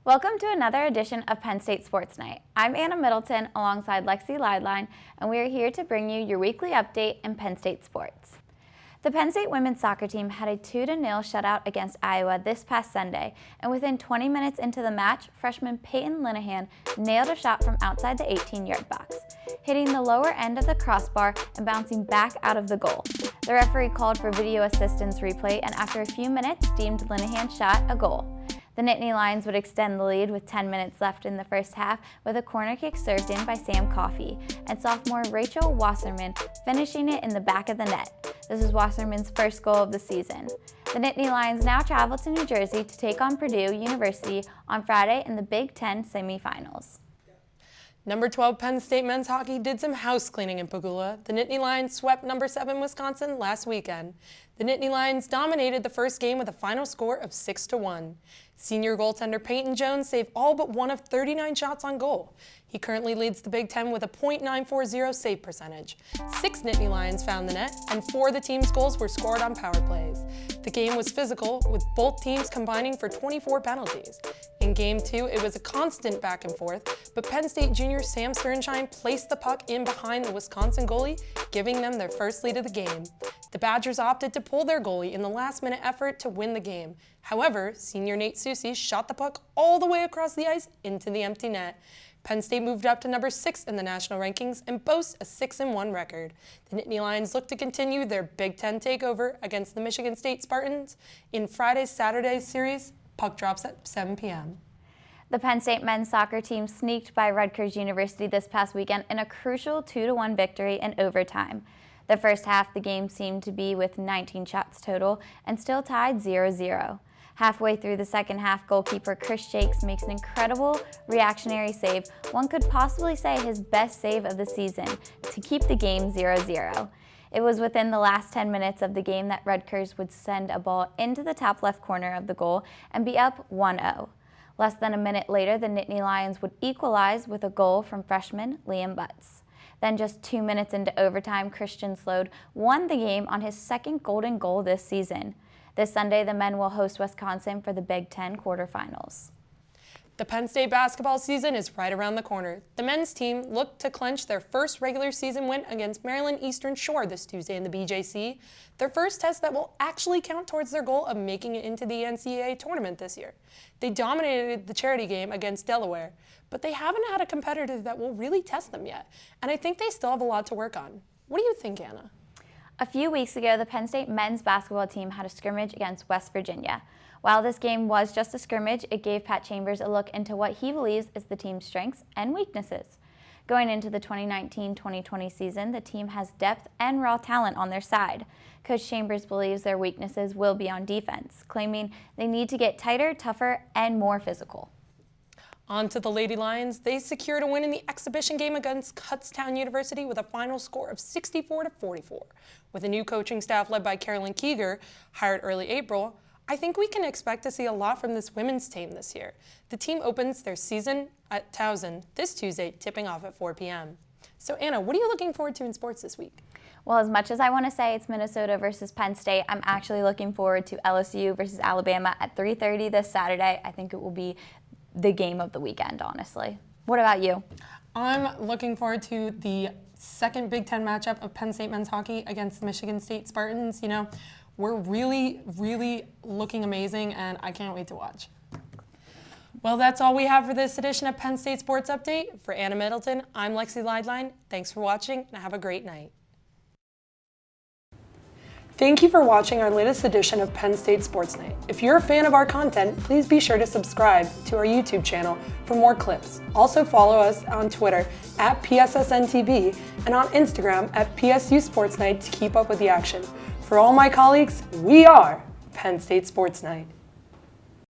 Welcome to another edition of Penn State Sports Night. I'm Anna Middleton alongside Lexy Leidlein, and we are here to bring you your weekly update in Penn State sports. The Penn State women's soccer team had a 2-0 shutout against Iowa this past Sunday, and within 20 minutes into the match, freshman Peyton Linehan nailed a shot from outside the 18-yard box, hitting the lower end of the crossbar and bouncing back out of the goal. The referee called for video assistance replay and after a few minutes deemed Linehan's shot a goal. The Nittany Lions would extend the lead with 10 minutes left in the first half with a corner kick served in by Sam Coffey and sophomore Rachel Wasserman finishing it in the back of the net. This is Wasserman's first goal of the season. The Nittany Lions now travel to New Jersey to take on Purdue University on Friday in the Big Ten semifinals. Number 12 Penn State men's hockey did some house cleaning in Pagula. The Nittany Lions swept number 7 Wisconsin last weekend. The Nittany Lions dominated the first game with a final score of 6-1. Senior goaltender Peyton Jones saved all but one of 39 shots on goal. He currently leads the Big Ten with a .940 save percentage. 6 Nittany Lions found the net, and 4 of the team's goals were scored on power plays. The game was physical, with both teams combining for 24 penalties. In Game 2, it was a constant back and forth, but Penn State junior Sam Sternshine placed the puck in behind the Wisconsin goalie, giving them their first lead of the game. The Badgers opted to pull their goalie in the last-minute effort to win the game. However, senior Nate Susie shot the puck all the way across the ice into the empty net. Penn State moved up to number 6 in the national rankings and boasts a 6-1 record. The Nittany Lions look to continue their Big Ten takeover against the Michigan State Spartans in Friday-Saturday series. Puck drops at 7 p.m. The Penn State men's soccer team sneaked by Rutgers University this past weekend in a crucial 2-1 victory in overtime. The first half, the game seemed to be with 19 shots total and still tied 0-0. Halfway through the second half, goalkeeper Chris Jakes makes an incredible reactionary save, one could possibly say his best save of the season, to keep the game 0-0. It was within the last 10 minutes of the game that Rutgers would send a ball into the top left corner of the goal and be up 1-0. Less than a minute later, the Nittany Lions would equalize with a goal from freshman Liam Butts. Then just 2 minutes into overtime, Christian Slode won the game on his second golden goal this season. This Sunday, the men will host Wisconsin for the Big Ten quarterfinals. The Penn State basketball season is right around the corner. The men's team looked to clinch their first regular season win against Maryland Eastern Shore this Tuesday in the BJC, their first test that will actually count towards their goal of making it into the NCAA tournament this year. They dominated the charity game against Delaware, but they haven't had a competitor that will really test them yet, and I think they still have a lot to work on. What do you think, Anna? A few weeks ago, the Penn State men's basketball team had a scrimmage against West Virginia. While this game was just a scrimmage, it gave Pat Chambers a look into what he believes is the team's strengths and weaknesses. Going into the 2019-2020 season, the team has depth and raw talent on their side. Coach Chambers believes their weaknesses will be on defense, claiming they need to get tighter, tougher, and more physical. On to the Lady Lions. They secured a win in the exhibition game against Kutztown University with a final score of 64-44. With a new coaching staff led by Carolyn Keeger, hired early April, I think we can expect to see a lot from this women's team this year. The team opens their season at Towson this Tuesday, tipping off at 4 p.m. So Anna, what are you looking forward to in sports this week? Well, as much as I want to say it's Minnesota versus Penn State, I'm actually looking forward to LSU versus Alabama at 3:30 this Saturday. I think it will be the game of the weekend, honestly. What about you? I'm looking forward to the second Big Ten matchup of Penn State men's hockey against the Michigan State Spartans. You know, we're really, really looking amazing, and I can't wait to watch. Well, that's all we have for this edition of Penn State Sports Update. For Anna Middleton, I'm Lexy Leidlein. Thanks for watching, and have a great night. Thank you for watching our latest edition of Penn State Sports Night. If you're a fan of our content, please be sure to subscribe to our YouTube channel for more clips. Also follow us on Twitter at PSSN TV and on Instagram at PSU Sports Night to keep up with the action. For all my colleagues, we are Penn State Sports Night.